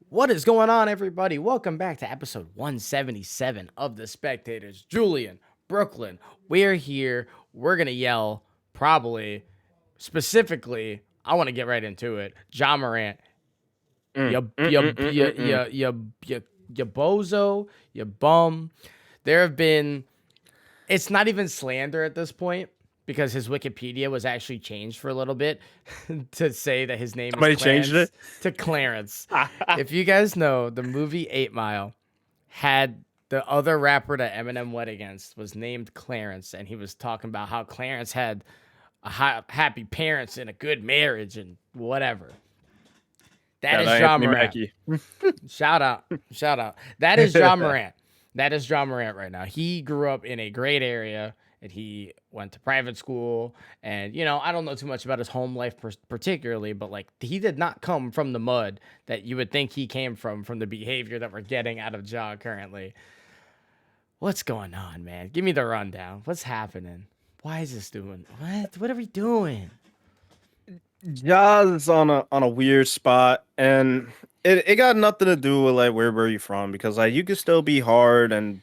What is going on, everybody? Welcome back to episode 177 of The Spectators. Julian, Brooklyn, we're here. We're going to yell, probably, specifically, I want to get right into it. Ja Morant, Mm, you, mm, you, mm, mm, you, mm, mm. you, you bozo, you bum. There have been, it's not even slander at this point because his Wikipedia was actually changed for a little bit to say that his name is Somebody changed Clarence it. to Clarence. If you guys know, the movie 8 Mile had the other rapper that Eminem went against was named Clarence, and he was talking about how Clarence had happy parents and a good marriage and whatever. That Shout is out Ja Anthony Morant. Mackie. Shout out. Shout out. That is Ja Morant. That is Ja Morant right now. He grew up in a great area and he went to private school. And, I don't know too much about his home life particularly, but like he did not come from the mud that you would think he came from the behavior that we're getting out of Ja currently. What's going on, man? Give me the rundown. What's happening? Why is this doing? What are we doing? Ja's on a weird spot, and it got nothing to do with like where you from, because like you can still be hard and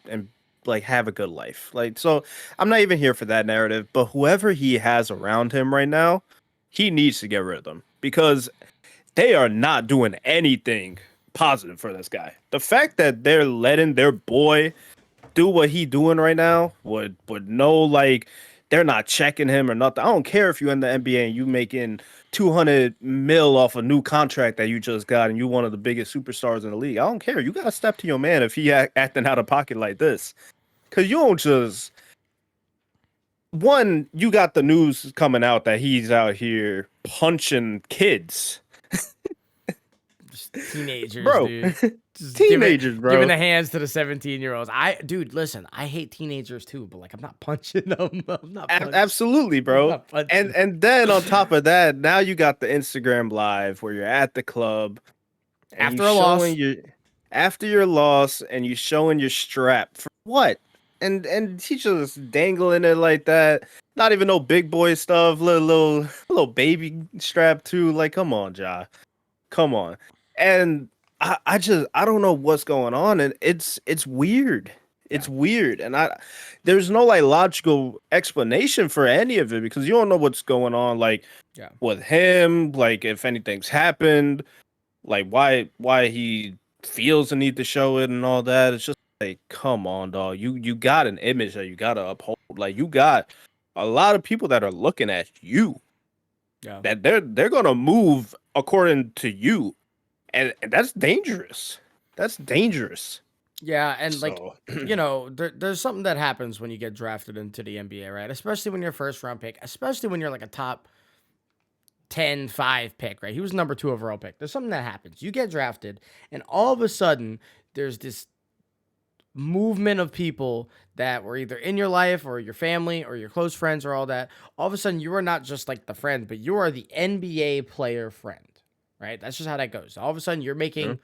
like have a good life. Like, so I'm not even here for that narrative, but whoever he has around him right now, he needs to get rid of them, because they are not doing anything positive for this guy. The fact that they're letting their boy do what he doing right now would know, like, they're not checking him or nothing. I don't care if you're in the NBA and you making 200 mil off a new contract that you just got and you one of the biggest superstars in the league. I don't care. You gotta step to your man if he acting out of pocket like this, because you don't just one. You got the news coming out that he's out here punching kids, Just teenagers, bro. dude. Just Teenagers, giving bro. the hands to the 17-year-olds. Dude, listen, I hate teenagers too, but like I'm not punching them. Absolutely, I'm bro. not punching And them. and then on top of that, now you got the Instagram live where you're at the club and you After a showing loss. your after your loss and you showing your strap for what? And he just dangling it like that. Not even no big boy stuff. Little baby strap too. Like, come on, Ja. Come on. And I don't know what's going on, and it's weird. Yeah. It's weird, and there's no like logical explanation for any of it, because you don't know what's going on, like Yeah. with him, like if anything's happened, like why he feels the need to show it and all that. It's just like, come on, dog. You got an image that you gotta uphold. Like, you got a lot of people that are looking at you, Yeah. that they're gonna move according to you, and that's dangerous. That's dangerous. Yeah, and like, So there's something that happens when you get drafted into the NBA, right? Especially when you're a first round pick, especially when you're like a top 10-5 pick, right? He was number 2 overall pick. There's something that happens. You get drafted, and all of a sudden, there's this movement of people that were either in your life or your family or your close friends or all that. All of a sudden, you are not just like the friend, but you are the NBA player friend, right? That's just how that goes. All of a sudden, you're mhm. making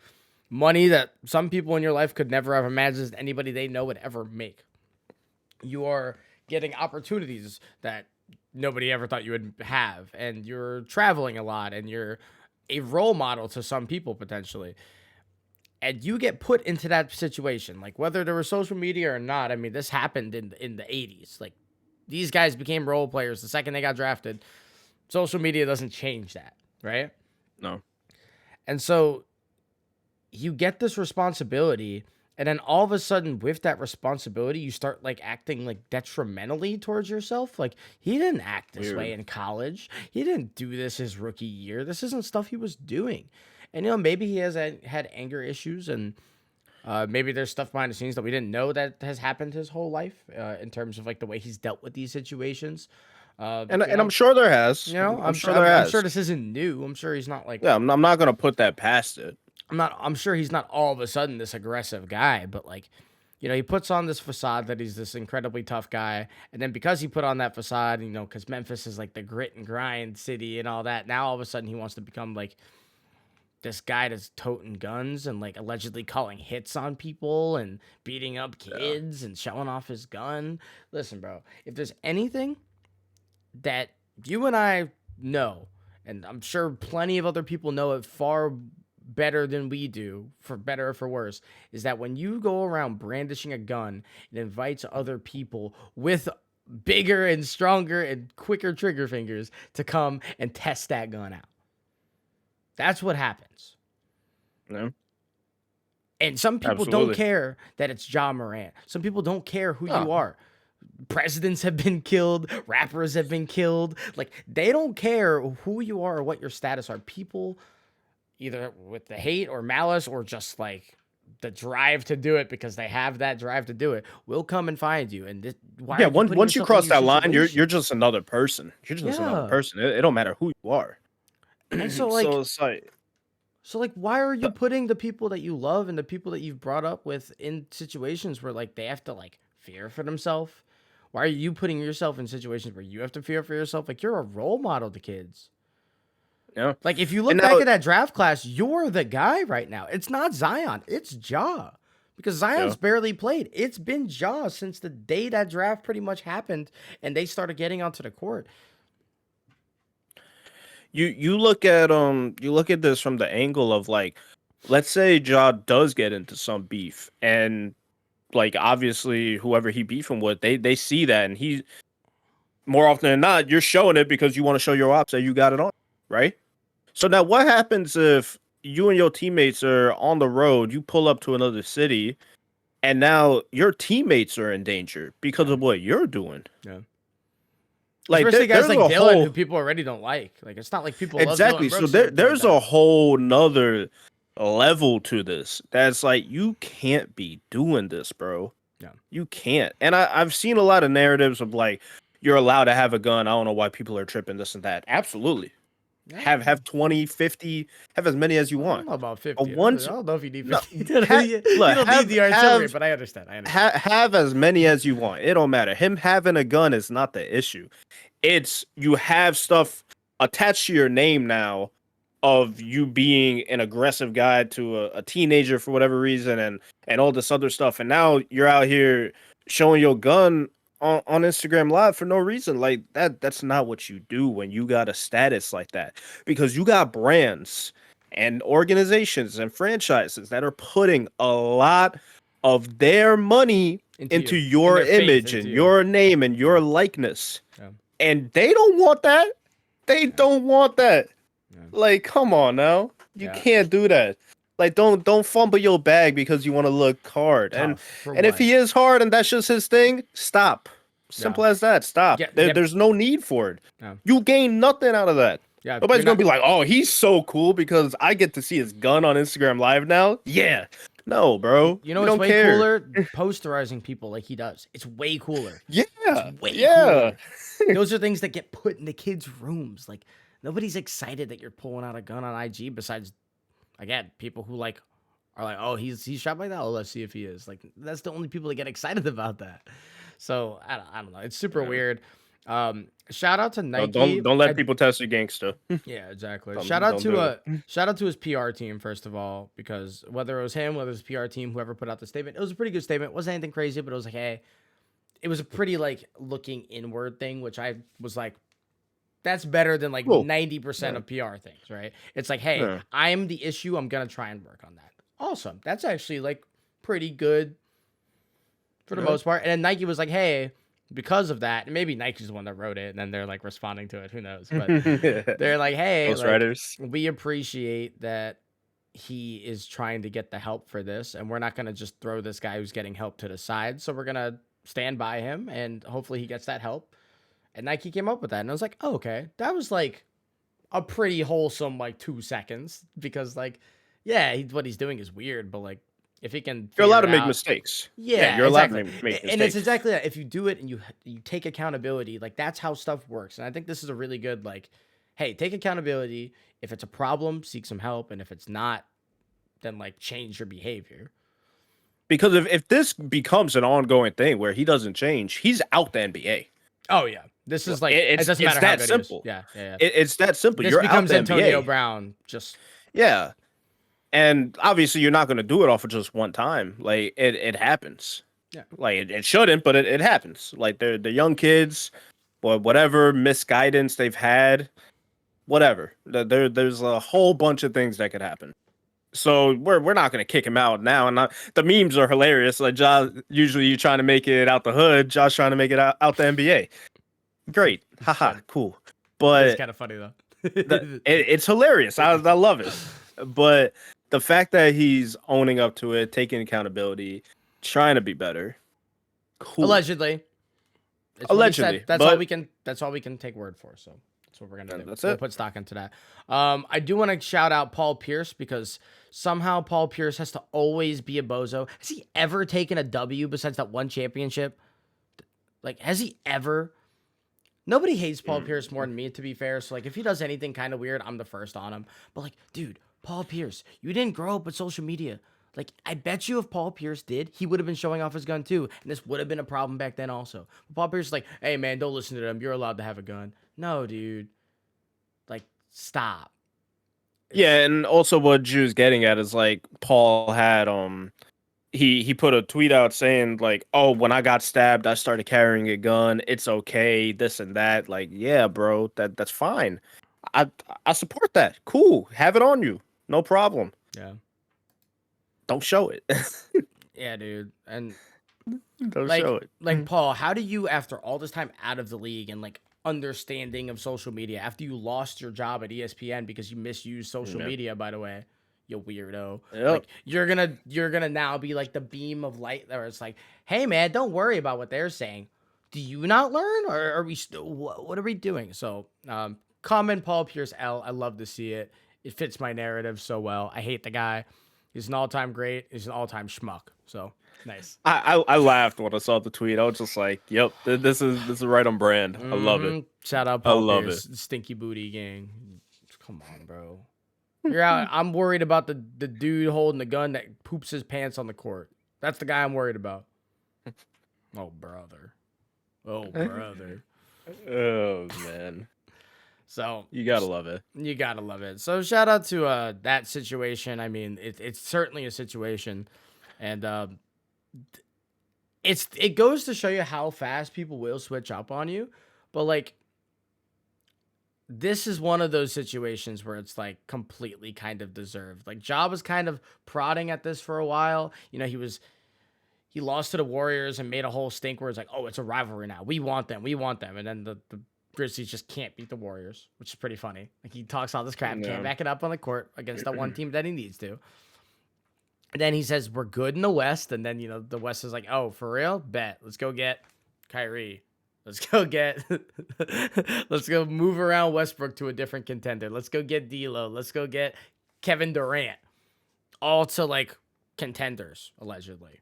money that some people in your life could never have imagined anybody they know would ever make. You are getting opportunities that nobody ever thought you would have, and you're traveling a lot, and you're a role model to some people potentially. And you get put into that situation, like whether there was social media or not. I mean, this happened in the 80s. Like, these guys became role players the second they got drafted. Social media doesn't change that, right? No. And so you get this responsibility, and then all of a sudden with that responsibility you start like acting like detrimentally towards yourself. Like, he didn't act this way Weird. in college. He didn't do this his rookie year. This isn't stuff he was doing. And maybe he has had anger issues, and maybe there's stuff behind the scenes that we didn't know that has happened his whole life, in terms of like the way he's dealt with these situations. uh you And I'm know sure there has. I'm I'm sure sure there I'm has. sure this isn't new. I'm sure he's not like Yeah, I'm not gonna put that past it. I'm sure he's not all of a sudden this aggressive guy, but like, he puts on this facade that he's this incredibly tough guy. And then because he put on that facade, because Memphis is like the grit and grind city and all that, now all of a sudden he wants to become like this guy that's toting guns and like allegedly calling hits on people and beating up Yeah. kids and showing off his gun. Listen, bro, if there's anything that you and I know, and I'm sure plenty of other people know it far better than we do, for better or for worse, is that when you go around brandishing a gun, it invites other people with bigger and stronger and quicker trigger fingers to come and test that gun out. That's what happens. No, And some people don't absolutely. care that it's Ja Morant. Some people don't care who you No, are. Presidents have been killed, rappers have been killed. Like, they don't care who you are or what your status are. People, either with the hate or malice or just like the drive to do it because they have that drive to do it, will come and find you. And why yeah. are you putting Once you yourself in cross your that line, situation? you're just another person. You're just another Yeah. person. It don't matter who you are. And so, So like, it's like, why are you putting the people that you love and the people that you've brought up with in situations where like they have to like fear for themselves? Why are you putting yourself in situations where you have to fear for yourself? Like, you're a role model to kids. yeah. Like, if you And look back now, at that draft class, you're the guy right now. It's not Zion, it's Ja. Because yeah. Zion's barely played. It's been Ja since the day that draft pretty much happened and they started getting onto the court. You look at this from the angle of like, let's say Ja does get into some beef, and like obviously whoever he beefing with, they see that, and he more often than not, you're showing it because you want to show your ops that you got it on, right? So now what happens if you and your teammates are on the road, you pull up to another city, and now your teammates are in danger because Yeah. of what you're doing? Yeah. Like Especially guys there's like a Dylan, who whole people already don't like. Like, it's not like people love Dylan exactly. So Brooks or anything like there's a that. whole nother level to this. That's like you can't be doing this, bro. Yeah. You can't. And I've seen a lot of narratives of like you're allowed to have a gun. I don't know why people are tripping this and that. Absolutely. Yeah. Have 20, 50, have as many as you I don't want. know about But 50. I once don't know if you need no, 50. You look, don't need the artillery, but I understand. have as many as you want. It don't matter. Him having a gun is not the issue. It's you have stuff attached to your name now of you being an aggressive guy to a teenager for whatever reason and all this other stuff. And now you're out here showing your gun on Instagram Live for no reason. Like that's not what you do when you got a status like that. Because you got brands and organizations and franchises that are putting a lot of their money Into into you. And your their faith image into and you. your name and your likeness. Yeah. And they don't want that. They don't want that. Yeah. Like, come on now. You Yeah. can't do that. Like, don't fumble your bag because you want to look hard. Tough. For And if what? he is hard and that's just his thing, stop. Yeah. Simple as that. Stop. Get There's no need for it. yeah. You gain nothing out of that. Yeah. Nobody's You're gonna not be like, oh, he's so cool because I get to see his gun on Instagram Live now. Yeah. No, bro. you know We what's don't way care. cooler? Posterizing people like he does. It's way cooler. Yeah. It's way Yeah. cooler. Those are things that get put in the kids' rooms. Like, nobody's excited that you're pulling out a gun on IG besides, again, people who like are like, oh, he's shot like that. Oh, let's see if he is. Like, that's the only people that get excited about that. So I don't know. It's super Yeah. weird. Shout out to Don't Nike. don't let people test your gangster. Yeah, exactly. Don't do it. Shout out to his PR team first of all, because whether it was him, whether it was his PR team, whoever put out the statement, it was a pretty good statement. It wasn't anything crazy, but it was like, hey, it was a pretty like looking inward thing, which I was like, that's better than like Cool. 90% Yeah. of PR things, right? It's like, hey, Yeah. I'm the issue. I'm gonna try and work on that. Awesome. That's actually like pretty good for the Yeah. most part. And then Nike was like, hey, because of that, and maybe Nike's the one that wrote it, and then they're like responding to it. Who knows? But they're like, hey, Ghost like, Riders. we appreciate that he is trying to get the help for this, and we're not gonna just throw this guy who's getting help to the side. So we're gonna stand by him, and hopefully he gets that help. And Nike came up with that, and I was like, oh, okay, that was like a pretty wholesome like 2 seconds, because like, yeah, what he's doing is weird, but like, if he can You're allowed to figure it make out, mistakes. yeah, You're allowed exactly. to make mistakes. And it's exactly that. If you do it and you take accountability, like that's how stuff works. And I think this is a really good like, hey, take accountability. If it's a problem, seek some help, and if it's not, then like change your behavior. Because if this becomes an ongoing thing where he doesn't change, he's out the NBA. Oh yeah, this is like it doesn't matter how that good simple. he is. Yeah. It's that simple. This You're becomes out the Antonio NBA. Brown. Just Yeah. And obviously you're not going to do it off of just one time. Like it happens. Yeah. Like it shouldn't, but it happens. Like the young kids, or whatever misguidance they've had, whatever. There's a whole bunch of things that could happen. So we're not gonna kick him out now. And the memes are hilarious. Like Josh, usually you trying to make it out the hood. Josh trying to make it out the NBA. Great, haha, Shit. cool. It is But kind of funny though. it's hilarious. I love it. But the fact that he's owning up to it, taking accountability, trying to be better, cool. Allegedly. It's what he said. Allegedly, That's all but we can. That's all we can take word for. So that's what we're gonna do. that's We'll it. put stock into that. I do want to shout out Paul Pierce because somehow Paul Pierce has to always be a bozo. Has he ever taken a W besides that one championship? Like, has he ever? Nobody hates Paul Pierce more than me, to be fair. So, like, if he does anything kind of weird, I'm the first on him. But, like, dude, Paul Pierce, you didn't grow up with social media. Like, I bet you if Paul Pierce did, he would have been showing off his gun too. And this would have been a problem back then also. But Paul Pierce is like, hey, man, don't listen to them. You're allowed to have a gun. No, dude. Like, stop. Yeah, and also what Drew's getting at is like Paul had he put a tweet out saying like, "Oh, when I got stabbed, I started carrying a gun. It's okay, this and that." Like, yeah, bro, that's fine. I I support that. Cool, have it on you, no problem. Yeah. Don't show it. Yeah, dude. And Don't like, show it. like Paul, how do you, after all this time out of the league and like understanding of social media, after you lost your job at ESPN because you misused social Yeah. media, by the way, you weirdo. Yep. Like you're gonna now be like the beam of light where it's like, hey man, don't worry about what they're saying. Do you not learn, or are we still? What are we doing? So, comment Paul Pierce L. I love to see it. It fits my narrative so well. I hate the guy. He's an all-time great. He's an all-time schmuck. So nice. I laughed when I saw the tweet. I was just like, "Yep, this is right on brand. I love it. Shout out I Paul love Pierce, Stinky Booty Gang. Come on, bro. You're out. I'm worried about the dude holding the gun that poops his pants on the court. That's the guy I'm worried about. Oh brother. Oh brother. Oh man, So you gotta love it. you gotta love it. So shout out to that situation. I mean, it's certainly a situation, and it goes to show you how fast people will switch up on you. But like, this is one of those situations where it's like completely kind of deserved. Like, Ja was kind of prodding at this for a while. You know, he lost to the Warriors and made a whole stink where it's like, oh, it's a rivalry now. We want them. We want them. And then the Grizzlies just can't beat the Warriors, which is pretty funny. Like, he talks all this crap, Yeah. can't back it up on the court against the one team that he needs to. And then he says, we're good in the West. And then, you know, the West is like, oh, for real? Bet. Let's go get Kyrie. Let's go get, let's go move around Westbrook to a different contender. Let's go get D'Lo. Let's go get Kevin Durant. All to like contenders, allegedly.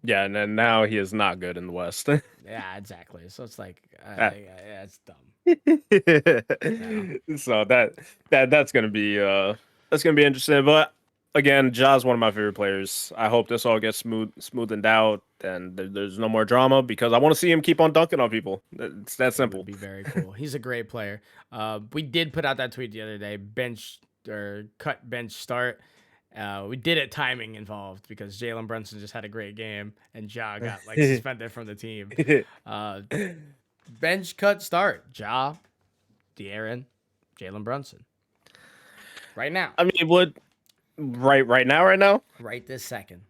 Yeah, and then now he is not good in the West. Yeah, exactly. So it's like, it's dumb. So that's gonna be interesting. But again, Ja's one of my favorite players. I hope this all gets smoothened out and there's no more drama because I want to see him keep on dunking on people. It's that It simple. would be very cool. He's a great player. We did put out that tweet the other day, bench or cut bench start. We did it timing involved because Jalen Brunson just had a great game and Ja got like suspended from the team. Bench cut start. Ja, De'Aaron, Jalen Brunson. Right now. I mean, what right now? Right this second.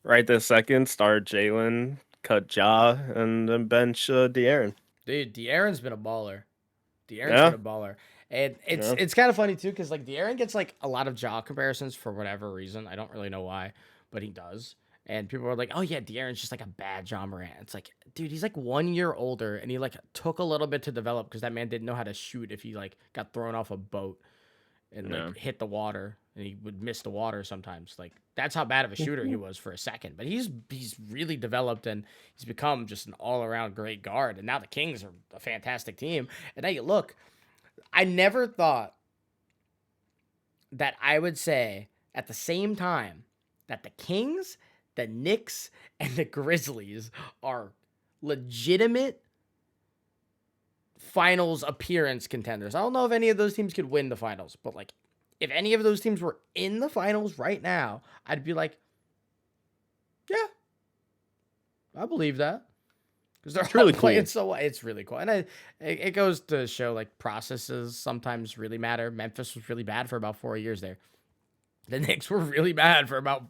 Right this second, start Jalen, cut Ja, and then bench De'Aaron. Dude, De'Aaron's been a baller. Yeah. Been a baller. And Yeah. it's kind of funny too, because like De'Aaron gets like a lot of Ja comparisons for whatever reason. I don't really know why, but he does. And people are like, "Oh yeah, De'Aaron's just like a bad Ja Morant." It's like, dude, he's like 1 year older, and he like took a little bit to develop because that man didn't know how to shoot if he like got thrown off a boat and like hit the water, and he would miss the water sometimes. Like that's how bad of a shooter he was for a second. But he's really developed, and he's become just an all around great guard. And now the Kings are a fantastic team. And now you look. I never thought that I would say at the same time that the Kings, the Knicks, and the Grizzlies are legitimate finals appearance contenders. I don't know if any of those teams could win the finals, but like if any of those teams were in the finals right now, I'd be like, yeah, I believe that. Because they're really really playing cool. so well. It's really cool. And it goes to show like processes sometimes really matter. Memphis was really bad for about 4 years there. The Knicks were really bad for about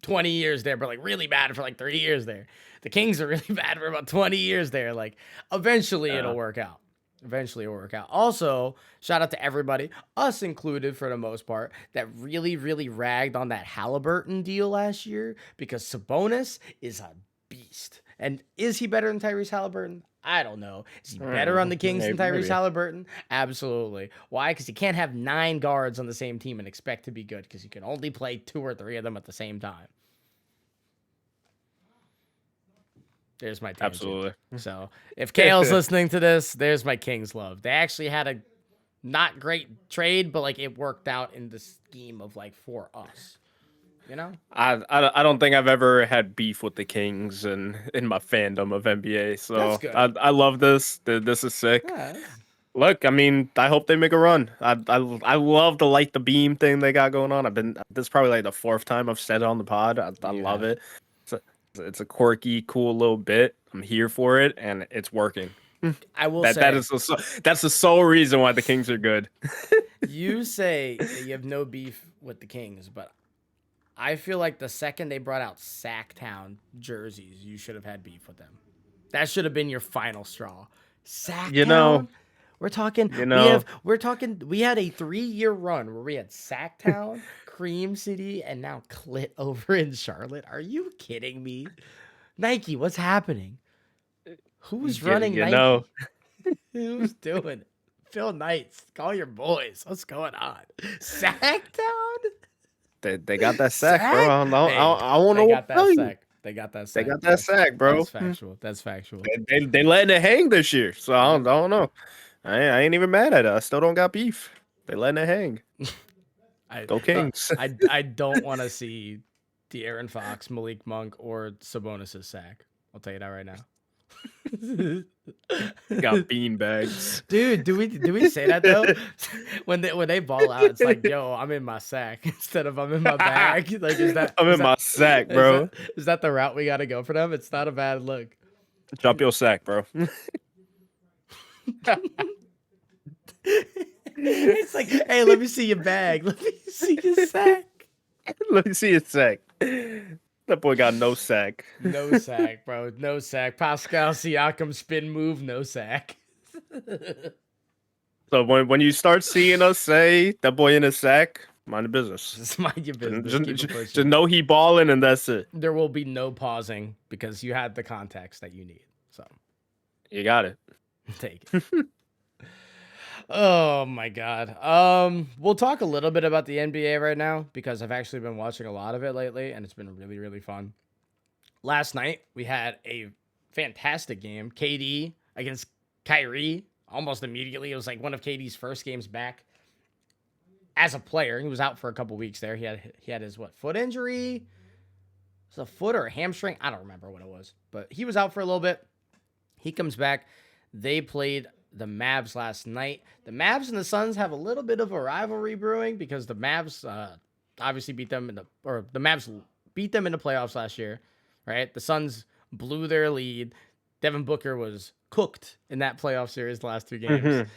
20 years there, but like really bad for like 3 years there. The Kings are really bad for about 20 years there. Like eventually it'll work out. Eventually it'll work out. Also, shout out to everybody, us included for the most part, that really, really ragged on that Halliburton deal last year because Sabonis is a beast. And is he better than Tyrese Halliburton? I don't know. Is he better on the Kings than Tyrese Halliburton? Absolutely. Why? Because you can't have 9 guards on the same team and expect to be good because you can only play 2 or 3 of them at the same time. There's my tangent. Absolutely. So if Kale's listening to this, there's my Kings love. They actually had a not great trade, but like it worked out in the scheme of like for us. You know? I don't think I've ever had beef with the Kings in my fandom of NBA. So That's good. I love this. This is sick. Yeah, Look, I mean, I hope they make a run. I love the light the beam thing they got going on. This is probably like the 4th time I've said it on the pod. I love it. It's a quirky, cool little bit. I'm here for it, and it's working. I will say that's the sole reason why the Kings are good. You say that you have no beef with the Kings, but I feel like the second they brought out Sacktown jerseys, you should have had beef with them. That should have been your final straw. Sacktown. You know, we're talking. We had a 3-year run where we had Sacktown, Cream City, and now Clit over in Charlotte. Are you kidding me? Nike, what's happening? Who's running Nike? Know. Who's doing it? Phil Knights, call your boys. What's going on? Sacktown? They got that sack, bro. I want to tell you. They got that sack. They got that sack, bro. That's factual. They letting it hang this year, so I don't know. I ain't even mad at it. I still don't got beef. They letting it hang. Go Kings. I don't want to see De'Aaron Fox, Malik Monk, or Sabonis' sack. I'll tell you that right now. Got bean bags, dude. Do we say that though? when they ball out, it's like, yo, I'm in my sack instead of I'm in my bag. Like, I'm in my sack, bro? Is that the route we got to go for them? It's not a bad look. Drop your sack, bro. It's like, hey, let me see your bag. Let me see your sack. Let me see your sack. That boy got no sack. No sack, bro. No sack. Pascal Siakam spin move, no sack. So when you start seeing us say that boy in a sack, mind your business. Just mind your business. Just know he balling and that's it. There will be no pausing because you had the context that you need. So you got it. Take it. Oh my God. We'll talk a little bit about the NBA right now because I've actually been watching a lot of it lately and it's been really, really fun. Last night we had a fantastic game. KD against Kyrie almost immediately. It was like one of KD's first games back as a player. He was out for a couple weeks there. He had his foot injury? It was a foot or a hamstring? I don't remember what it was, but he was out for a little bit. He comes back. They played the Mavs last night. The Mavs and the Suns have a little bit of a rivalry brewing because the Mavs obviously the Mavs beat them in the playoffs last year, right? The Suns blew their lead. Devin Booker was cooked in that playoff series the last 2 games.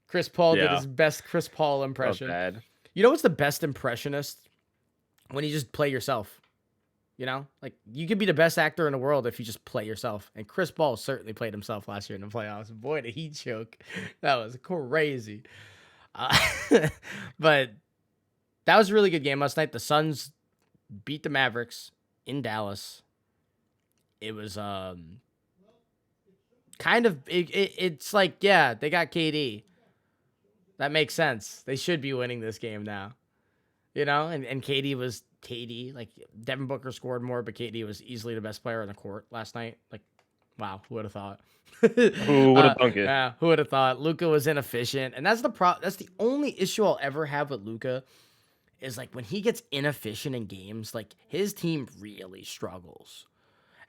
Chris Paul did his best Chris Paul impression. Bad. You know what's the best impressionist? When you just play yourself. You know, like you could be the best actor in the world if you just play yourself. And Chris Paul certainly played himself last year in the playoffs. Boy, did he choke. That was crazy. But that was a really good game last night. The Suns beat the Mavericks in Dallas. It was it's like, yeah, they got KD. That makes sense. They should be winning this game now. You know, and KD was KD. Like, Devin Booker scored more, but KD was easily the best player on the court last night. Like, wow, who would have thought? Who would have thunk it? Yeah, who would have thought? Luka was inefficient, and that's the only issue I'll ever have with Luka is like when he gets inefficient in games, like his team really struggles.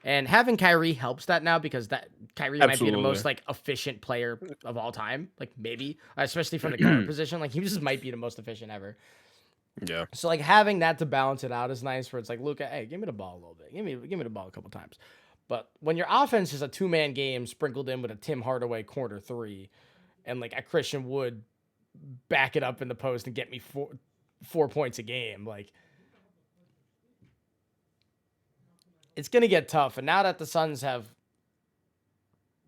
And having Kyrie helps that now because Kyrie might be the most like efficient player of all time. Like maybe, especially from the guard position, like he just might be the most efficient ever. Yeah. So like having that to balance it out is nice. Where it's like, Luka, hey, give me the ball a little bit. Give me the ball a couple times. But when your offense is a 2-man game sprinkled in with a Tim Hardaway corner 3, and like a Christian Wood back it up in the post and get me 4 points a game. Like, it's going to get tough. And now that the Suns have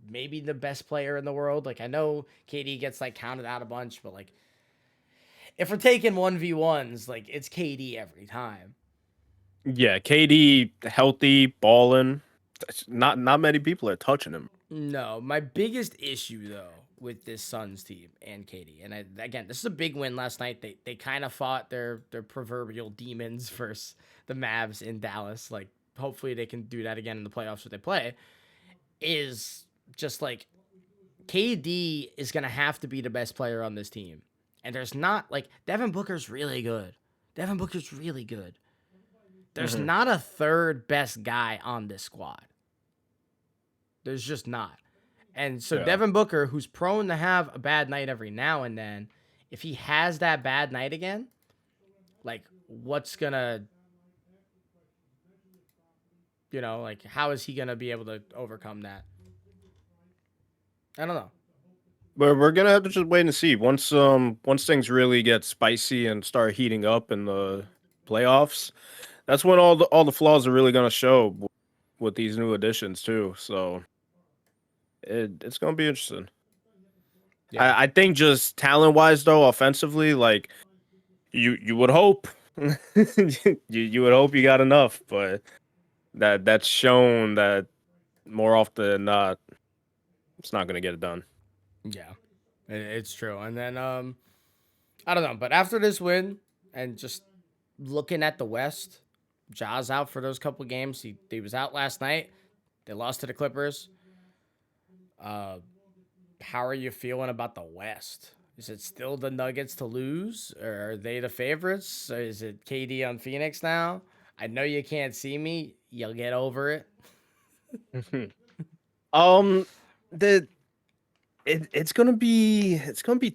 maybe the best player in the world, like, I know KD gets like counted out a bunch, but like, if we're taking 1v1s, like, it's KD every time. Yeah, KD healthy, balling. Not many people are touching him. No, my biggest issue though with this Suns team and KD, and again, this is a big win last night. They kind of fought their proverbial demons versus the Mavs in Dallas. Like, hopefully they can do that again in the playoffs if they play. Is just like KD is gonna have to be the best player on this team, and there's not like Devin Booker's really good. Devin Booker's really good. There's not a third best guy on this squad. There's just not. And so Devin Booker, who's prone to have a bad night every now and then, if he has that bad night again, like, what's gonna, like, how is he gonna be able to overcome that? I don't know. But we're gonna have to just wait and see. Once things really get spicy and start heating up in the playoffs, that's when all the flaws are really gonna show with these new additions too. So it's gonna be interesting. Yeah. I think just talent wise though, offensively, like you would hope you would hope you got enough, but that's shown that more often than not, it's not gonna get it done. Yeah. It's true. And then I don't know, but after this win and just looking at the West, Ja's out for those couple games. He was out last night. They lost to the Clippers. How are you feeling about the West? Is it still the Nuggets to lose, or are they the favorites? Or is it KD on Phoenix now? I know you can't see me. You'll get over it. The it's gonna be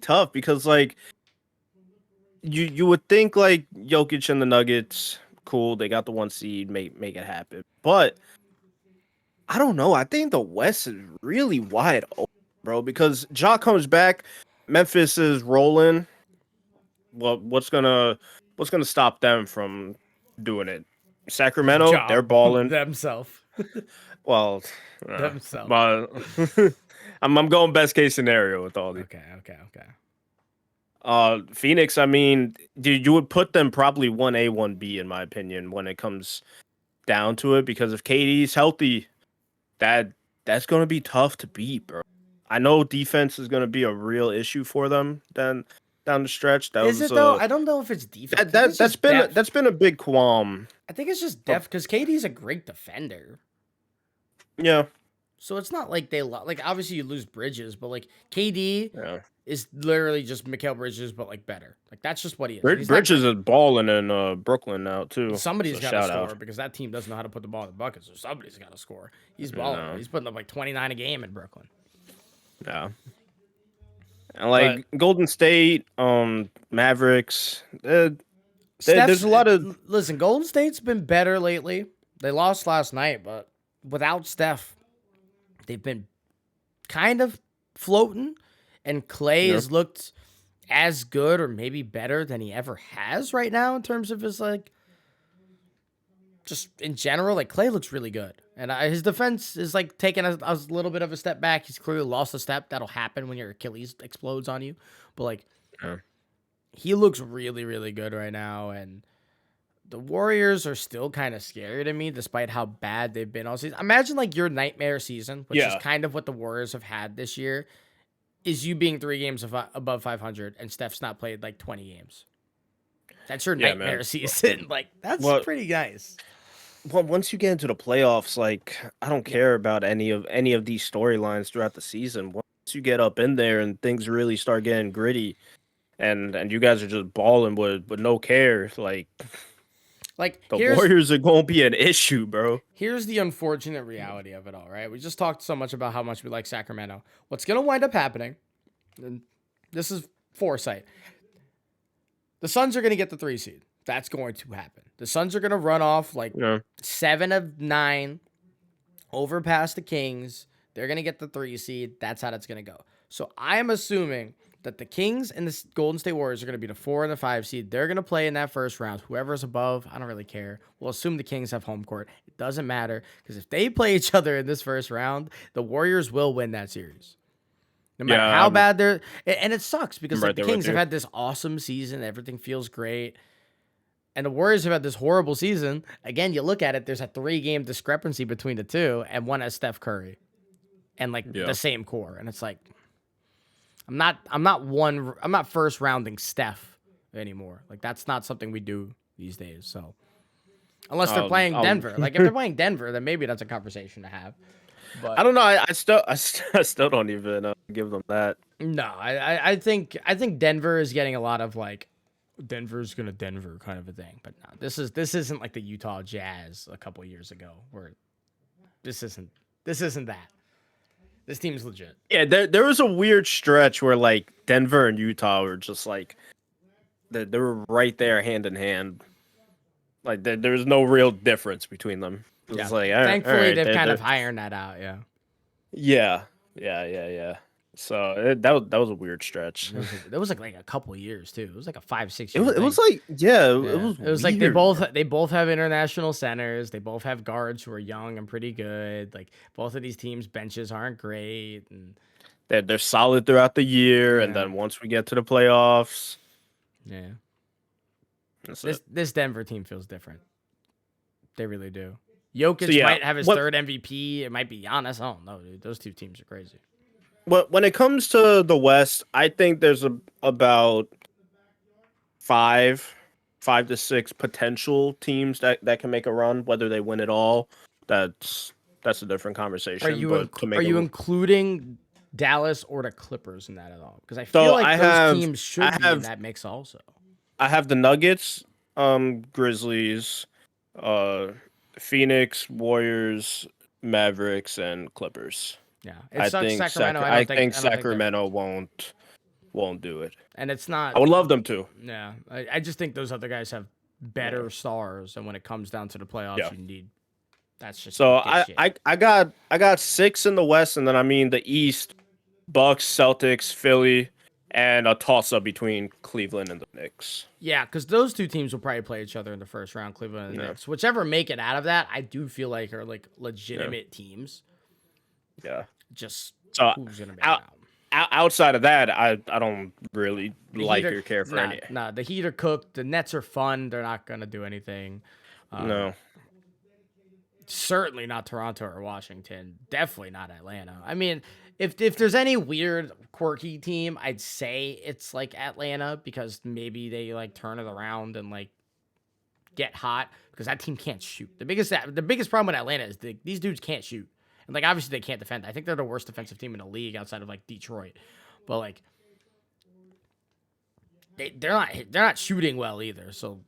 tough because like you would think like Jokic and the Nuggets, cool, they got the 1 seed, make it happen. But I don't know. I think the West is really wide open, bro, because Ja comes back, Memphis is rolling. Well, what's gonna stop them from doing it? Sacramento, they're Job balling. themselves. Well, Themselves. but I'm going best case scenario with all these. Okay. Phoenix, I mean, you would put them probably 1A, 1B in my opinion when it comes down to it, because if KD's healthy, that's going to be tough to beat, bro. I know defense is going to be a real issue for them then down the stretch. Is it though? I don't know if it's defense. That's been a big qualm. I think it's just depth because KD's a great defender. Yeah. So it's not like they like obviously you lose Bridges, but like KD Yeah. is literally just Mikal Bridges, but like better. Like that's just what he is. Bridges is balling in Brooklyn now too. Somebody's got to score out. because that team doesn't know how to put the ball in the bucket. So somebody's got to score. He's balling. No. He's putting up like 29 a game in Brooklyn. Yeah. And like Golden State, Mavericks, there's a lot of listen. Golden State's been better lately. They lost last night, but without Steph, they've been kind of floating. And Clay has looked as good or maybe better than he ever has right now in terms of his like, just in general. Like Clay looks really good, and his defense is like taking a little bit of a step back. He's clearly lost a step. That'll happen when your Achilles explodes on you, but like, he looks really, really good right now. And the Warriors are still kind of scary to me, despite how bad they've been all season. Imagine like your nightmare season, which is kind of what the Warriors have had this year, is you being 3 games above 500 and Steph's not played like 20 games. That's your nightmare season. Like, that's pretty nice. Well, once you get into the playoffs, like I don't care about any of these storylines throughout the season. Once you get up in there and things really start getting gritty, and you guys are just balling with no care, like the Warriors are gonna be an issue, bro. Here's the unfortunate reality of it all, right? We just talked so much about how much we like Sacramento. What's gonna wind up happening, and this is foresight. The Suns are gonna get the 3 seed. That's going to happen. The Suns are going to run off like 7 of 9 over past the Kings. They're going to get the 3 seed. That's how that's going to go. So I am assuming that the Kings and the Golden State Warriors are going to be the 4 and the 5 seed. They're going to play in that first round. Whoever's above, I don't really care. We'll assume the Kings have home court. It doesn't matter because if they play each other in this first round, the Warriors will win that series. No matter Yeah, how bad they're, and it sucks because I'm like right the there with Kings have you. had this awesome season, everything feels great, and the Warriors have had this horrible season. Again, you look at it, there's a 3-game discrepancy between the two, and one has Steph Curry, and like Yeah. the same core, and it's like I'm not first rounding Steph anymore. Like that's not something we do these days. So unless they're playing Denver, like if they're playing Denver, then maybe that's a conversation to have. I But don't know. I still don't even give them that. no, I think Denver is getting a lot of like Denver's gonna Denver kind of a thing. But no, this isn't like the Utah Jazz a couple years ago where this isn't that. This team's legit. Yeah, there was a weird stretch where like Denver and Utah were just like they were right there hand in hand. Like there was no real difference between them. It was Yeah. like Thankfully, they've kind they're- of ironed that out. Yeah. yeah. So that was a weird stretch. It was like a couple years too. It was like a 5-6 It year. was it thing. was like yeah, Yeah. it was like weird. they both have international centers. They both have guards who are young and pretty good. Like both of these teams' benches aren't great, and They're solid throughout the year, and Yeah. then once we get to the playoffs, yeah, that's this it. this Denver team feels different. They really do. Jokic So, yeah, might have his what- third MVP. It might be Giannis. I don't know, dude. Those two teams are crazy. When it comes to the West, I think there's about five to six potential teams that can make a run. Whether they win it all, that's a different conversation. Are you but to make are you a- including Dallas or the Clippers in that at all? Because I So feel like I those have- teams should I be in have- that mix also. I have the Nuggets, Grizzlies, Phoenix, Warriors, Mavericks, and Clippers. Yeah, it sucks Sacramento. I don't think Sacramento won't do it. and it's not. I would love them to. Yeah, I just think those other guys have better stars, and when it comes down to the playoffs, Yeah. you need. That's just So dipshit. I got 6 in the West, and then I mean the East: Bucks, Celtics, Philly, and a toss up between Cleveland and the Knicks. Yeah, because those two teams will probably play each other in the first round, Cleveland and the Yeah. Knicks. Whichever make it out of that, I do feel like are like legitimate teams. Yeah. Just So who's gonna be out- around? outside of that, I don't really The like Heat are- or care for nah, any. Nah, the Heat are cooked. The Nets are fun. They're not gonna do anything. No. Certainly not Toronto or Washington. Definitely not Atlanta. I mean, if there's any weird, quirky team, I'd say it's like Atlanta because maybe they like turn it around and like get hot because that team can't shoot. The biggest problem with Atlanta is these dudes can't shoot. And like obviously they can't defend. I think they're the worst defensive team in the league outside of like Detroit. But like they're not shooting well either. So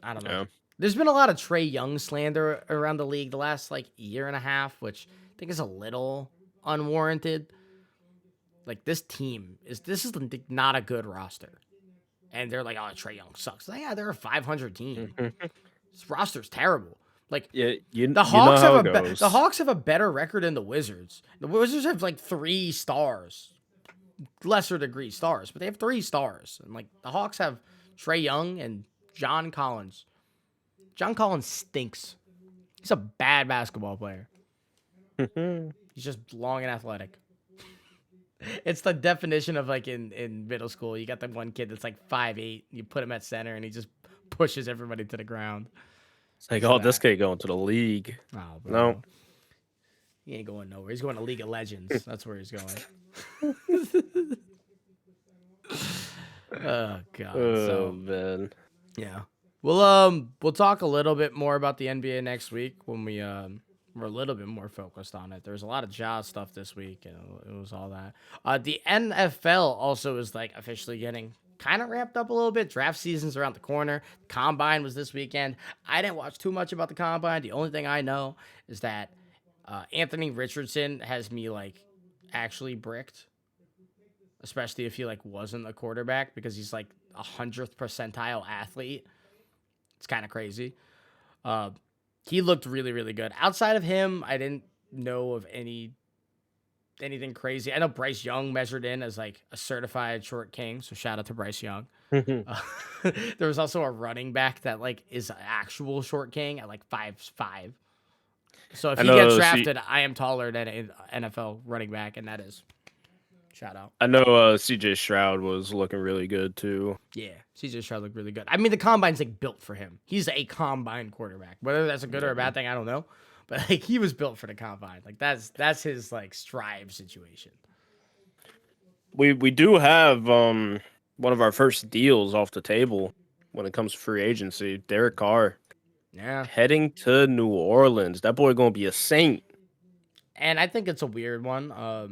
I don't know. Yeah. There's been a lot of Trey Young slander around the league the last like year and a half, which I think is a little unwarranted. Like this is not a good roster, and they're like, oh, Trey Young sucks. Like, yeah, they're a 500 team. This roster's terrible. Like Yeah, the Hawks how have it goes. the Hawks have a better record than the Wizards. The Wizards have like 3 stars, lesser degree stars, but they have 3 stars, and like the Hawks have Trey Young and John Collins. John Collins stinks. He's a bad basketball player. He's just long and athletic. It's the definition of like in middle school. You got that one kid that's like 5'8". You put him at center and he just pushes everybody to the ground. It's like, oh, this kid going to the league. Oh, bro. No. He ain't going nowhere. He's going to League of Legends. That's where he's going. Oh god. Oh So man. yeah. We'll talk a little bit more about the NBA next week when we're a little bit more focused on it. There's a lot of Jaws stuff this week, and it was all that. The NFL also is like officially getting kind of ramped up a little bit. Draft season's around the corner. Combine was this weekend. I didn't watch too much about the Combine. The only thing I know is that Anthony Richardson has me like actually bricked, especially if he like wasn't a quarterback because he's like 100th percentile athlete. It's kind of crazy. He looked really, really good. Outside of him, I didn't know of any anything crazy. I know Bryce Young measured in as like a certified short king, so shout out to Bryce Young. Uh, there was also a running back that like is an actual short king at like 5'5". So if I he gets know. See, drafted, I am taller than an NFL running back, and that is shout out. I know. CJ Stroud was looking really good too. Yeah, CJ Stroud looked really good. I mean, the combine's like built for him. He's a combine quarterback. Whether that's a good or a Yeah. bad thing, I don't know. But like he was built for the combine. Like that's his like strive situation. We do have one of our first deals off the table when it comes to free agency. Derek Carr Yeah. heading to New Orleans. That boy gonna be a saint. And I think it's a weird one. I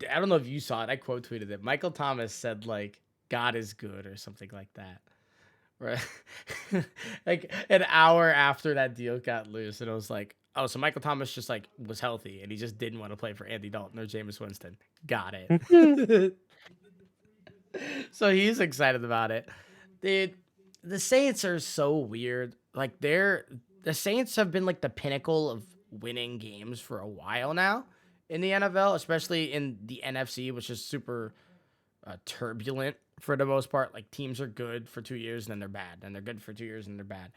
don't know if you saw it. I quote tweeted it. Michael Thomas said like God is good or something like that. Right. Like an hour after that deal got loose, and it was like, oh, so Michael Thomas just like was healthy and he just didn't want to play for Andy Dalton or Jameis Winston. Got it. So he's excited about it. Dude, the Saints are so weird. Like the Saints have been like the pinnacle of winning games for a while now in the NFL, especially in the NFC, which is super turbulent for the most part. Like teams are good for 2 years and then they're bad, and they're good for 2 years and they're bad.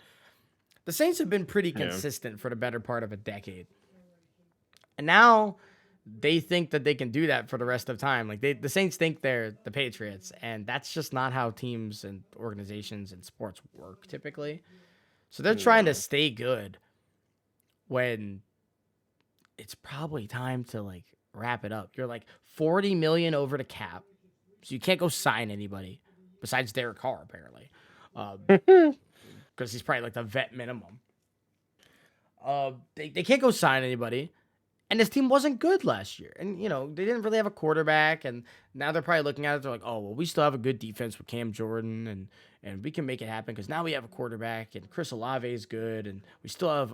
The Saints have been pretty Yeah. consistent for the better part of a decade, and now they think that they can do that for the rest of time. Like the Saints think they're the Patriots, and that's just not how teams and organizations and sports work typically. So they're trying to No. stay good when it's probably time to like wrap it up. You're like 40 million over the cap, so you can't go sign anybody besides Derek Carr apparently, because he's probably like the vet minimum. They can't go sign anybody. And this team wasn't good last year. And, you know, they didn't really have a quarterback. And now they're probably looking at it. They're like, oh, well, we still have a good defense with Cam Jordan. And we can make it happen because now we have a quarterback. And Chris Olave is good. And we still have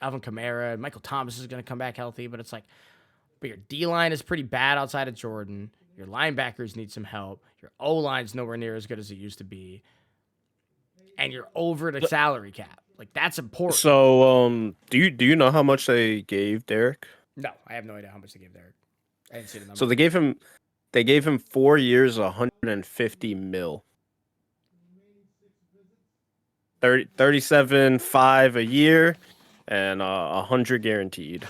Alvin Kamara. And Michael Thomas is going to come back healthy. But it's like, but your D-line is pretty bad outside of Jordan. Your linebackers need some help. Your O-line's nowhere near as good as it used to be. And you're over the salary cap. Like, that's important. So, do you know how much they gave Derek? No, I have no idea how much they gave Derek. I didn't see the number. So they gave him 4 years, 150 mil. 37.5 a year, and 100 guaranteed.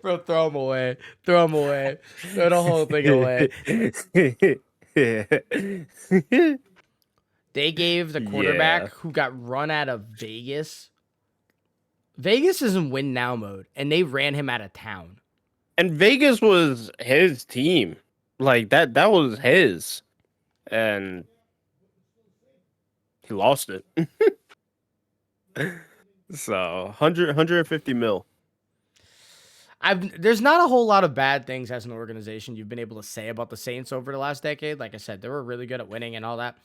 Bro, throw him away. Throw him away. Throw the whole thing away. They gave the quarterback who got run out of Vegas. Vegas is in win now mode, and they ran him out of town. And Vegas was his team. Like that was his. And he lost it. So 150 mil. There's not a whole lot of bad things as an organization you've been able to say about the Saints over the last decade. Like I said, they were really good at winning and all that.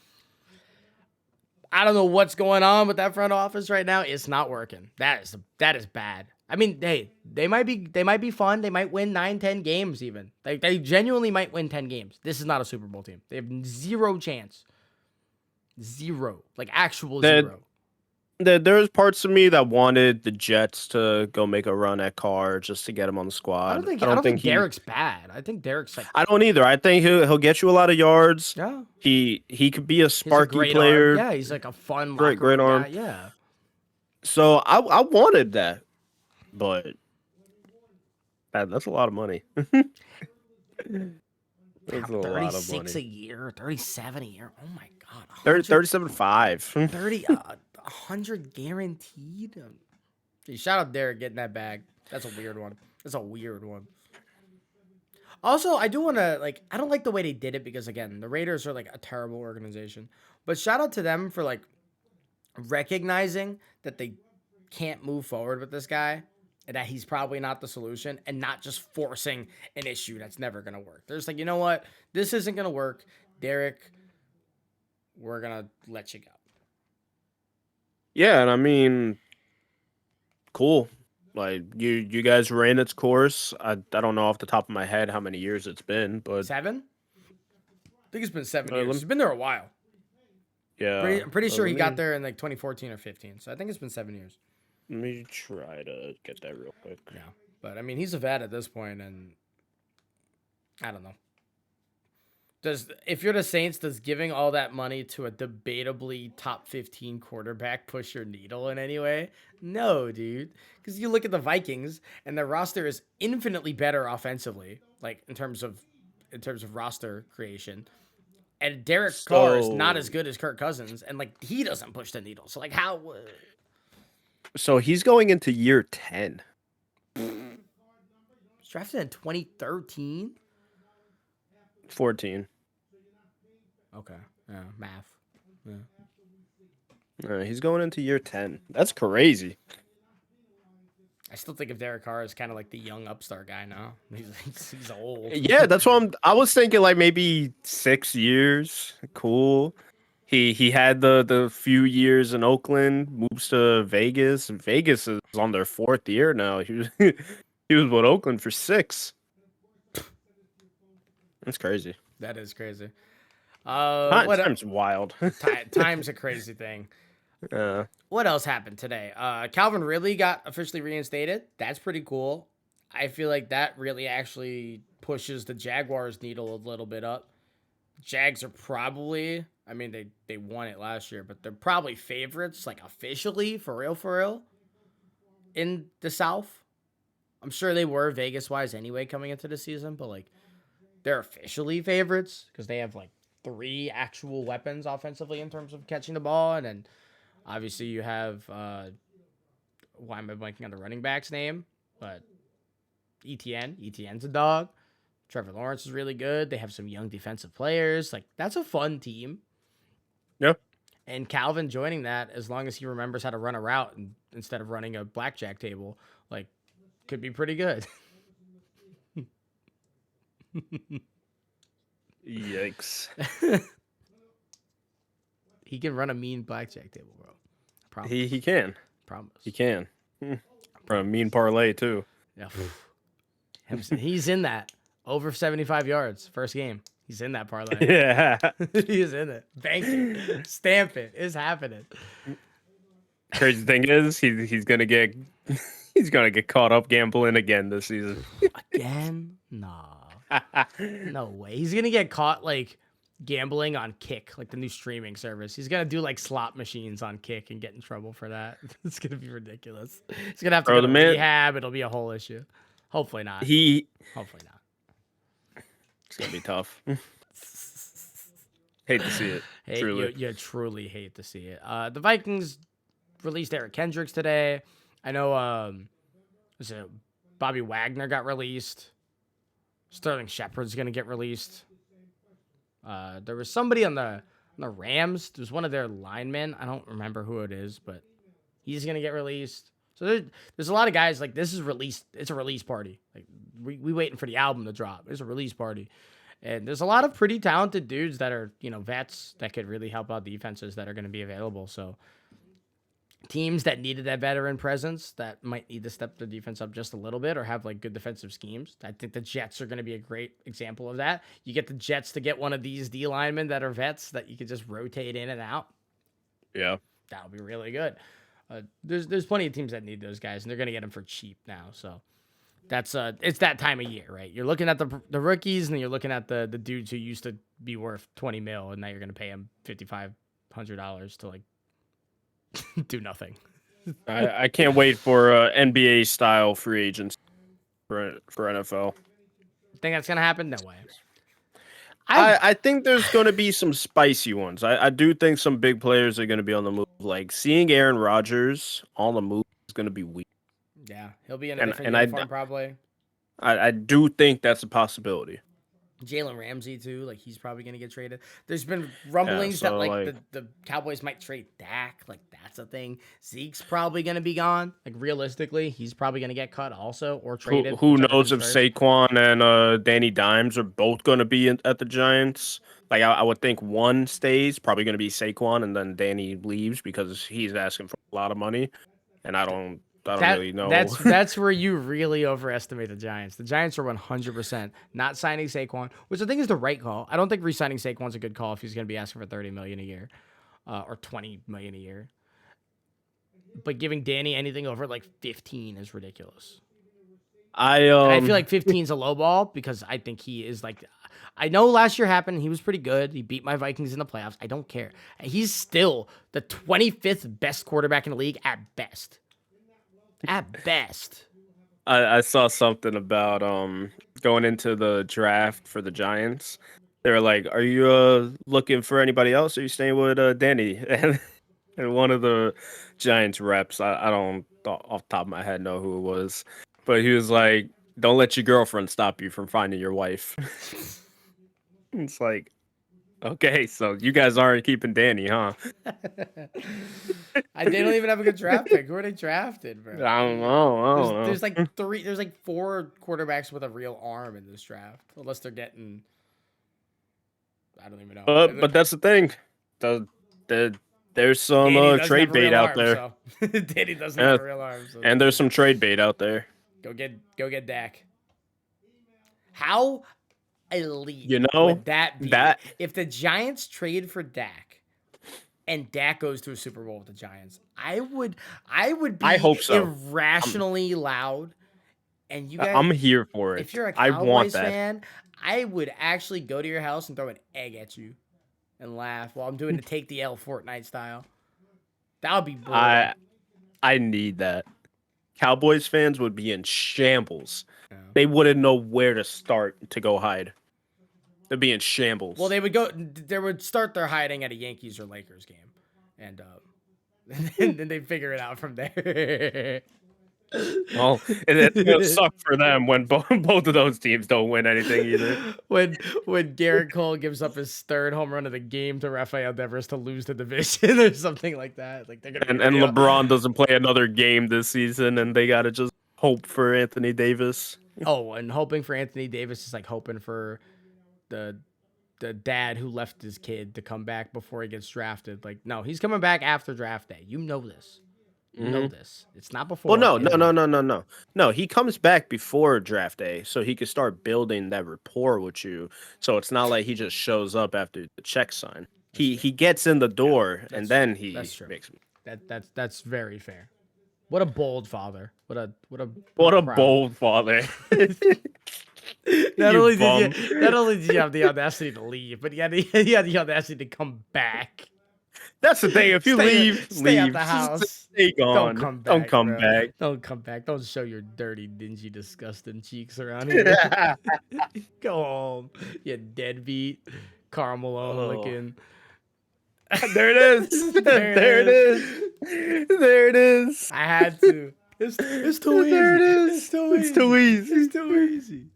I don't know what's going on with that front office right now. It's not working. That is bad. I mean, hey, they might be fun. They might win 9-10 games even. They genuinely might win 10 games. This is not a Super Bowl team. They have zero chance. Zero. Like actual zero. There's parts of me that wanted the Jets to go make a run at Carr just to get him on the squad. I don't think Derek's bad. I think Derek's like. I don't either. I think he'll get you a lot of yards. Yeah. He could be a He's sparky player. Arm. Yeah, he's like a fun, great arm. Guy. Yeah. So I wanted that, but that's a lot of money. That's a lot of money. 36 a year, 37 a year. Oh my god. 37.5. 30 100 guaranteed. Gee, shout out Derek getting that bag. That's a weird one. Also, I do want to I don't like the way they did it because again, the Raiders are like a terrible organization. But shout out to them for like recognizing that they can't move forward with this guy and that he's probably not the solution and not just forcing an issue that's never going to work. They're just like, you know what? This isn't going to work. Derek, we're going to let you go. Yeah, and I mean, cool. Like you guys ran its course. I don't know off the top of my head how many years it's been, but 7? I think it's been 7 years. He's been there a while. Yeah, I'm pretty sure he got there in like 2014 or 15. So I think it's been 7 years. Let me try to get that real quick. Yeah. But I mean, he's a vet at this point, and I don't know. Does if you're the Saints, does giving all that money to a debatably top 15 quarterback push your needle in any way? No, dude. Because you look at the Vikings and their roster is infinitely better offensively, like in terms of roster creation. And Derek Carr is not as So good as Kirk Cousins, and like he doesn't push the needle. So like how so he's going into year 10. was drafted in 2013? 14. Okay, yeah, math. Yeah. He's going into year 10. That's crazy. I still think of Derek Carr as kind of like the young upstart guy now. He's old. Yeah, that's what I was thinking, like maybe 6 years. Cool. He had the few years in Oakland, moves to Vegas. Vegas is on their 4th year now. He was he was with Oakland for 6. That's crazy. That is crazy. Time's wild. Time's a crazy thing. uh, What else happened today? Calvin Ridley got officially reinstated. That's pretty cool. I feel like that really actually pushes the Jaguars needle a little bit up. Jags are probably, I mean, they won it last year, but they're probably favorites, like officially, for real, in the South. I'm sure they were Vegas wise anyway coming into the season, but like they're officially favorites because they have like three actual weapons offensively in terms of catching the ball, and then obviously you have why am I blanking on the running back's name? But ETN's a dog. Trevor Lawrence is really good. They have some young defensive players. Like that's a fun team. yeah. And Calvin joining that, as long as he remembers how to run a route instead of running a blackjack table, like could be pretty good. Yikes. He can run a mean blackjack table, bro. I promise. He can. Promise. He can. A mean parlay too. Yeah. He's in that. Over 75 yards, first game. He's in that parlay. Yeah. He's in it. Bank it. Stamp it. It's happening. Crazy thing is, he's gonna get he's gonna get caught up gambling again this season. Again? Nah. No way. He's gonna get caught like gambling on Kick, like the new streaming service. He's gonna do like slot machines on Kick and get in trouble for that. It's gonna be ridiculous. He's gonna have to go to rehab. It'll be a whole issue. Hopefully not. Hopefully not. It's gonna be tough. Hate to see it. Truly. You truly hate to see it. The Vikings released Eric Kendricks today. I know Bobby Wagner got released. Sterling Shepard's gonna get released. There was somebody on the Rams. There's one of their linemen. I don't remember who it is, but he's gonna get released. So there's a lot of guys like this is released. It's a release party. Like we waiting for the album to drop. It's a release party, and there's a lot of pretty talented dudes that are vets that could really help out defenses that are going to be available. So teams that needed that veteran presence that might need to step their defense up just a little bit or have like good defensive schemes. I think the Jets are going to be a great example of that. You get the Jets to get one of these D linemen that are vets that you could just rotate in and out. Yeah, that'll be really good. There's plenty of teams that need those guys, and they're going to get them for cheap now. So that's it's that time of year, right? You're looking at the rookies, and you're looking at the dudes who used to be worth $20 million, and now you're going to pay them $5,500 to like do nothing. I can't wait for NBA style free agents for NFL. Think that's gonna happen? No way. I think there's going to be some spicy ones. I do think some big players are going to be on the move. Like seeing Aaron Rodgers on the move is going to be weird. Yeah, he'll be in a different uniform probably. I do think that's a possibility. Jalen Ramsey too, like he's probably gonna get traded. There's been rumblings that like the Cowboys might trade Dak, like that's a thing. Zeke's probably gonna be gone. Like realistically, he's probably gonna get cut also or traded. Who knows if Saquon and Danny Dimes are both gonna be at the Giants? Like I would think one stays, probably gonna be Saquon, and then Danny leaves because he's asking for a lot of money, and I don't really know. That's where you really overestimate the Giants. The Giants are 100% not signing Saquon, which I think is the right call. I don't think re-signing Saquon's a good call if he's going to be asking for $30 million a year, or $20 million a year. But giving Danny anything over like 15 is ridiculous. And I feel like 15 is a low ball because I think he is like, I know last year happened. He was pretty good. He beat my Vikings in the playoffs. I don't care. He's still the 25th best quarterback in the league at best. At best. I saw something about going into the draft for the Giants. They were like, "Are you looking for anybody else? Or are you staying with Danny?" And one of the Giants reps, I don't off the top of my head know who it was, but he was like, "Don't let your girlfriend stop you from finding your wife." It's like, okay, so you guys aren't keeping Danny, huh? They don't even have a good draft pick. Who are they drafted, I bro? don't know. I don't know. There's like 4 quarterbacks with a real arm in this draft, unless they're getting. I don't even know. But that's the thing. The, there's some Danny doesn't have trade a bait real out arm, there. so Danny doesn't have Yeah, a real arm, so and there's some trade bait out there. go get Dak. How elite You know would that be that if the Giants trade for Dak and Dak goes to a Super Bowl with the Giants? I would I be hope so. irrationally loud. And you guys, I'm here for it. if you're a I want Cowboys that. fan, I would actually go to your house and throw an egg at you and laugh while I'm doing the take the L Fortnite style. That would be brutal. I need that. Cowboys fans would be in shambles. Yeah. They wouldn't know where to start to go hide. They'd be in shambles. Well, they would start their hiding at a Yankees or Lakers game, and then they figure it out from there. Well, it's gonna suck for them when both of those teams don't win anything either. When Derek Carr gives up his 3rd home run of the game to Rafael Devers to lose the division or something like that, like they're gonna And LeBron doesn't play another game this season, and they gotta just hope for Anthony Davis. Oh, and hoping for Anthony Davis is like hoping for the dad who left his kid to come back before he gets drafted. Like, no, he's coming back after draft day. You know this. You know this. It's not before. Well, no. He comes back before draft day, so he can start building that rapport with you. So it's not like he just shows up after the check sign. He gets in the door, and then he makes. That's very fair. What a bold father. What a bold father. Not only did you have the audacity to leave, but you had the audacity to come back. That's the thing. If you stay leave, at the house. Stay gone. Don't come back. Don't come back. Don't show your dirty, dingy, disgusting cheeks around here. Go home, you deadbeat, Carl looking. There it is. There it is. There it is. I had to. It's too easy. There it is. It's too easy.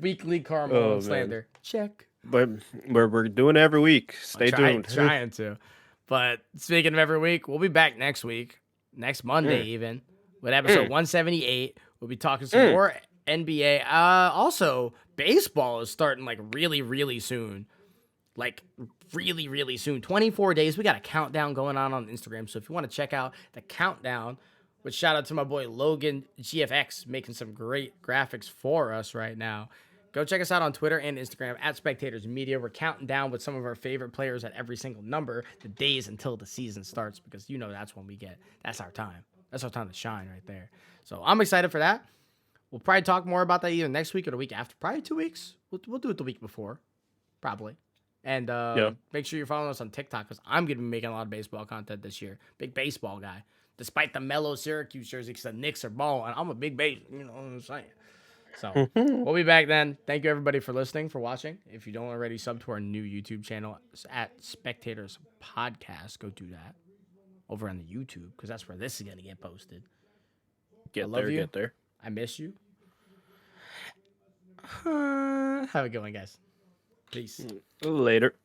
Weekly Carl slander. Check. But we're doing it every week. Stay tuned. Trying to. But speaking of every week, we'll be back next week, next Monday even, with episode 178. We'll be talking some more NBA. Also, baseball is starting like really, really soon. Like really, really soon. 24 days. We got a countdown going on Instagram. So if you want to check out the countdown, which shout out to my boy Logan GFX making some great graphics for us right now. Go check us out on Twitter and Instagram at Spectators Media. We're counting down with some of our favorite players at every single number, the days until the season starts, because that's when that's our time. That's our time to shine right there. So I'm excited for that. We'll probably talk more about that either next week or the week after. Probably 2 weeks. We'll do it the week before, probably. And make sure you're following us on TikTok, because I'm going to be making a lot of baseball content this year. Big baseball guy. Despite the mellow Syracuse jersey, because the Knicks are balling, I'm a big base. You know what I'm saying? So we'll be back then. Thank you, everybody, for listening, for watching. If you don't already sub to our new YouTube channel at Spectators Podcast, go do that over on the YouTube, because that's where this is going to get posted. Get there. I miss you. Have a good one, guys. Peace. Later.